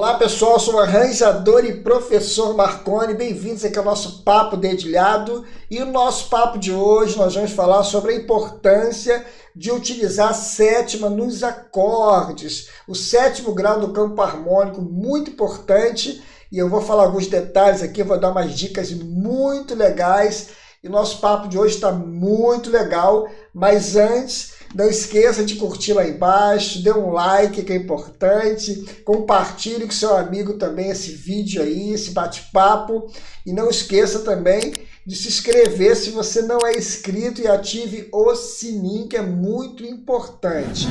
Olá pessoal, sou o arranjador e professor Marconi, bem-vindos aqui ao nosso Papo Dedilhado. E o nosso papo de hoje nós vamos falar sobre a importância de utilizar a sétima nos acordes. O sétimo grau do campo harmônico, muito importante, e eu vou falar alguns detalhes aqui, vou dar umas dicas muito legais. E nosso papo de hoje está muito legal, mas antes, não esqueça de curtir lá embaixo, dê um like que é importante, compartilhe com seu amigo também esse vídeo aí, esse bate-papo, e não esqueça também de se inscrever se você não é inscrito e ative o sininho, que é muito importante.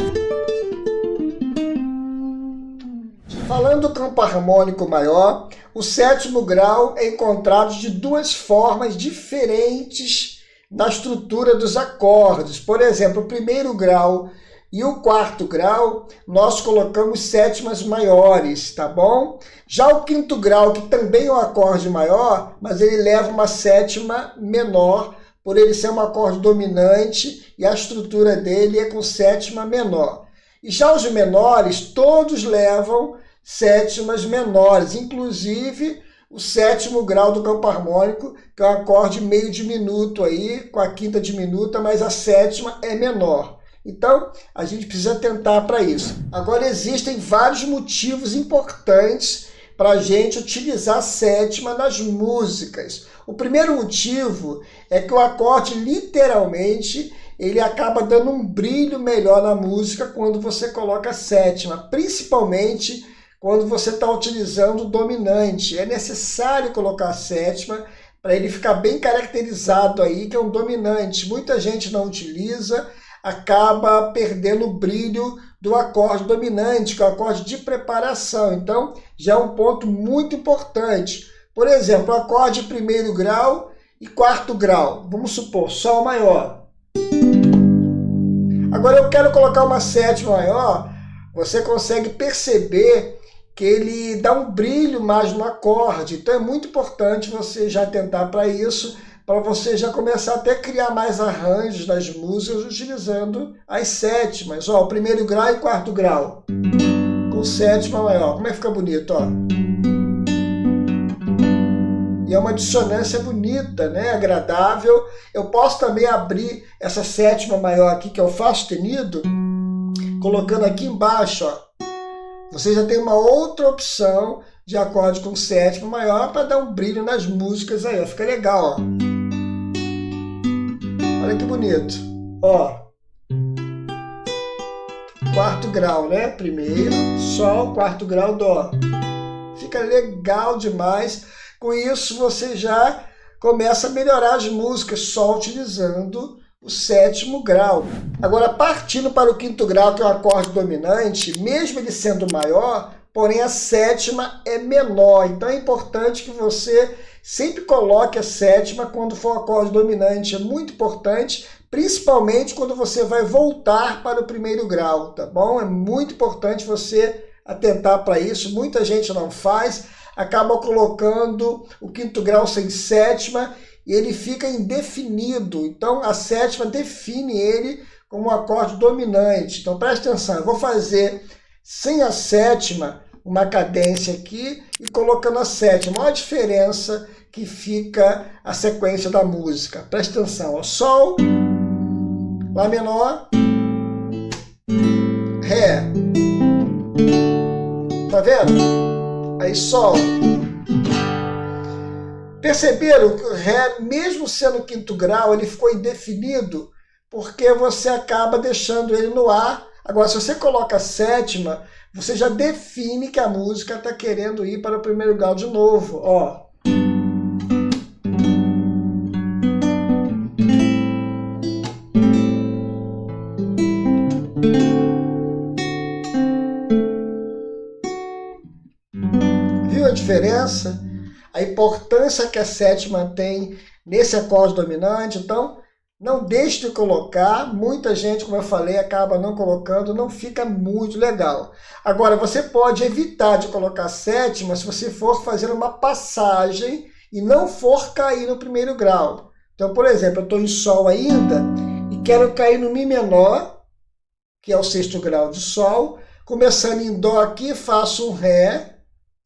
Falando do campo harmônico maior, o sétimo grau é encontrado de duas formas diferentes na estrutura dos acordes. Por exemplo, o primeiro grau e o quarto grau, nós colocamos sétimas maiores, tá bom? Já o quinto grau, que também é um acorde maior, mas ele leva uma sétima menor, por ele ser um acorde dominante, e a estrutura dele é com sétima menor. E já os menores, todos levam sétimas menores, inclusive o sétimo grau do campo harmônico, que é um acorde meio diminuto aí, com a quinta diminuta, mas a sétima é menor. Então, a gente precisa atentar para isso. Agora, existem vários motivos importantes para a gente utilizar a sétima nas músicas. O primeiro motivo é que o acorde, literalmente, ele acaba dando um brilho melhor na música quando você coloca a sétima, principalmente quando você está utilizando o dominante. É necessário colocar a sétima para ele ficar bem caracterizado aí, que é um dominante. Muita gente não utiliza, acaba perdendo o brilho do acorde dominante, que é o acorde de preparação. Então, já é um ponto muito importante. Por exemplo, acorde de primeiro grau e quarto grau. Vamos supor, Sol maior. Agora eu quero colocar uma sétima maior, você consegue perceber que ele dá um brilho mais no acorde. Então é muito importante você já atentar para isso, para você já começar até a criar mais arranjos nas músicas utilizando as sétimas. Ó, o primeiro grau e quarto grau, com sétima maior. Como é que fica bonito, ó? E é uma dissonância bonita, né? Agradável. Eu posso também abrir essa sétima maior aqui, que é o Fá sustenido, colocando aqui embaixo, ó. Você já tem uma outra opção de acorde com sétima maior para dar um brilho nas músicas aí, ó. Fica legal, ó. Olha que bonito. Ó. Quarto grau, né? Primeiro, Sol, quarto grau, Dó. Fica legal demais. Com isso, você já começa a melhorar as músicas só utilizando o sétimo grau. Agora, partindo para o quinto grau, que é o acorde dominante, mesmo ele sendo maior, porém a sétima é menor. Então é importante que você sempre coloque a sétima quando for um acorde dominante. É muito importante, principalmente quando você vai voltar para o primeiro grau, tá bom? É muito importante você atentar para isso. Muita gente não faz, acaba colocando o quinto grau sem sétima, e ele fica indefinido. Então, a sétima define ele como um acorde dominante. Então, preste atenção, eu vou fazer sem a sétima uma cadência aqui e colocando a sétima. Olha a diferença que fica a sequência da música. Preste atenção, ó. Sol, Lá menor, Ré. Tá vendo? Aí, Sol. Perceberam que o Ré, mesmo sendo quinto grau, ele ficou indefinido porque você acaba deixando ele no ar. Agora, se você coloca a sétima, você já define que a música está querendo ir para o primeiro grau de novo. Ó. Viu a diferença? A importância que a sétima tem nesse acorde dominante. Então, não deixe de colocar. Muita gente, como eu falei, acaba não colocando, não fica muito legal. Agora, você pode evitar de colocar a sétima se você for fazer uma passagem e não for cair no primeiro grau. Então, por exemplo, eu estou em Sol ainda e quero cair no Mi menor, que é o sexto grau de Sol. Começando em Dó aqui, faço um Ré,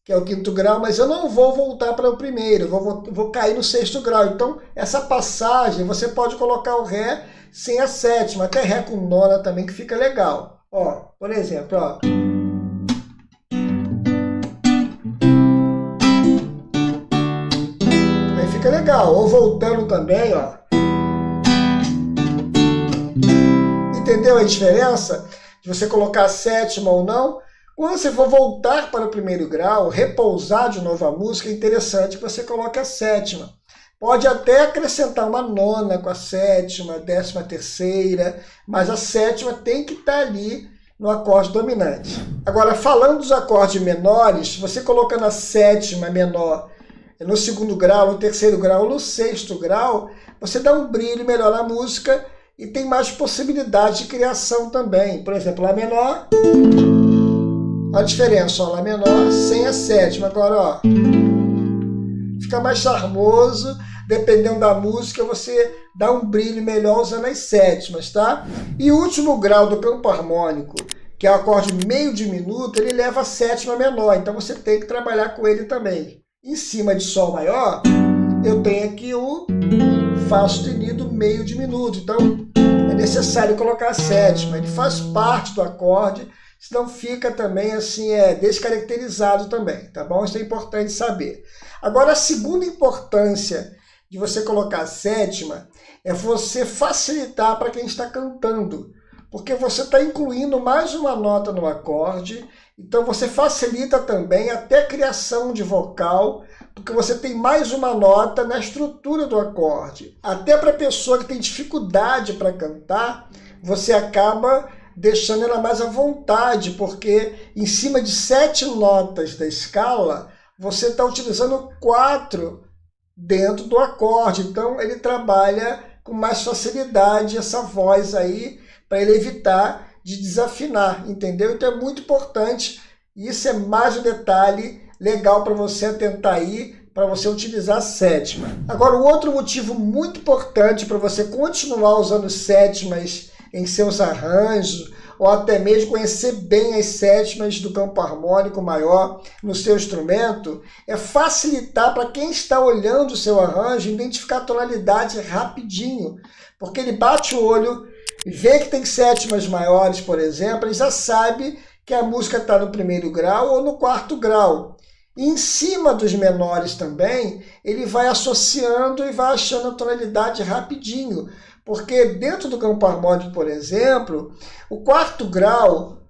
que é o quinto grau, mas eu não vou voltar para o primeiro, eu vou cair no sexto grau. Então, essa passagem, você pode colocar o Ré sem a sétima, até Ré com nona também, que fica legal. Ó, por exemplo, ó. Aí fica legal. Ou voltando também, ó. Entendeu a diferença de você colocar a sétima ou não? Quando você for voltar para o primeiro grau, repousar de novo a música, é interessante que você coloque a sétima. Pode até acrescentar uma nona com a sétima, 13ª, mas a sétima tem que estar ali no acorde dominante. Agora, falando dos acordes menores, você colocando a sétima menor no segundo grau, no terceiro grau, no sexto grau, você dá um brilho melhor na música e tem mais possibilidade de criação também. Por exemplo, Lá menor, a diferença, ó, Lá menor sem a sétima. Agora, ó, fica mais charmoso, dependendo da música, você dá um brilho melhor usando as sétimas, tá? E o último grau do campo harmônico, que é o acorde meio diminuto, ele leva a sétima menor, então você tem que trabalhar com ele também. Em cima de Sol maior, eu tenho aqui o Fá sustenido meio diminuto, então é necessário colocar a sétima, ele faz parte do acorde, senão fica também assim, descaracterizado também, tá bom? Isso é importante saber. Agora, a segunda importância de você colocar a sétima é você facilitar para quem está cantando, porque você está incluindo mais uma nota no acorde, então você facilita também até a criação de vocal, porque você tem mais uma nota na estrutura do acorde. Até para a pessoa que tem dificuldade para cantar, você acaba deixando ela mais à vontade, porque em cima de 7 notas da escala, você está utilizando 4 dentro do acorde. Então, ele trabalha com mais facilidade essa voz aí, para ele evitar de desafinar, entendeu? Então, é muito importante. Isso é mais um detalhe legal para você atentar aí, para você utilizar a sétima. Agora, um outro motivo muito importante para você continuar usando sétimas em seus arranjos, ou até mesmo conhecer bem as sétimas do campo harmônico maior no seu instrumento, é facilitar para quem está olhando o seu arranjo identificar a tonalidade rapidinho, porque ele bate o olho e vê que tem sétimas maiores, por exemplo, ele já sabe que a música está no primeiro grau ou no quarto grau. E em cima dos menores também, ele vai associando e vai achando a tonalidade rapidinho, porque dentro do campo harmônico, por exemplo, o quarto grau,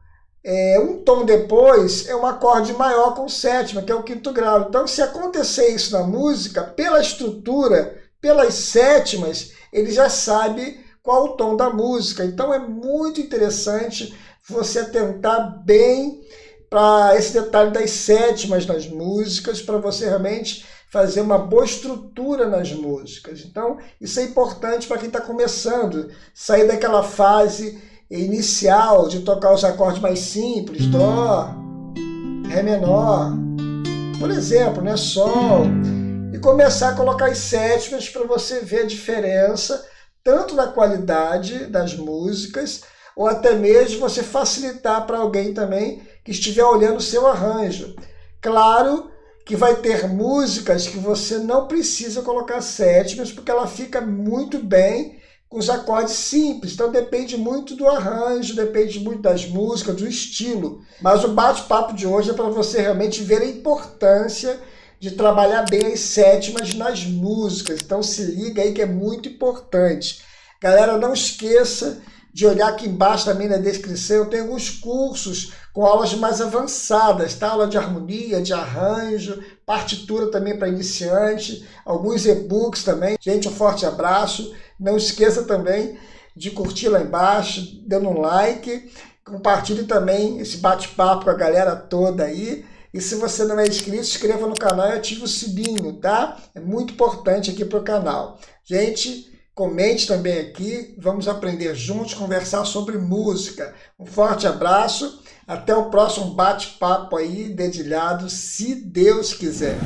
um tom depois, é um acorde maior com sétima, que é o quinto grau. Então, se acontecer isso na música, pela estrutura, pelas sétimas, ele já sabe qual o tom da música. Então, é muito interessante você atentar bem para esse detalhe das sétimas nas músicas, para você realmente fazer uma boa estrutura nas músicas. Então, isso é importante para quem está começando, sair daquela fase inicial de tocar os acordes mais simples, Dó, Ré menor, por exemplo, né, Sol, e começar a colocar as sétimas para você ver a diferença, tanto na qualidade das músicas, ou até mesmo você facilitar para alguém também que estiver olhando o seu arranjo. Claro que vai ter músicas que você não precisa colocar sétimas, porque ela fica muito bem com os acordes simples. Então depende muito do arranjo, depende muito das músicas, do estilo. Mas o bate-papo de hoje é para você realmente ver a importância de trabalhar bem as sétimas nas músicas. Então se liga aí que é muito importante. Galera, não esqueça de olhar aqui embaixo também na descrição, eu tenho alguns cursos com aulas mais avançadas, tá? Aula de harmonia, de arranjo, partitura também para iniciante, alguns e-books também. Gente, um forte abraço. Não esqueça também de curtir lá embaixo, dando um like, compartilhe também esse bate-papo com a galera toda aí. E se você não é inscrito, se inscreva no canal e ative o sininho, tá? É muito importante aqui para o canal. Gente, comente também aqui, vamos aprender juntos, conversar sobre música. Um forte abraço, até o próximo bate-papo aí, dedilhado, se Deus quiser.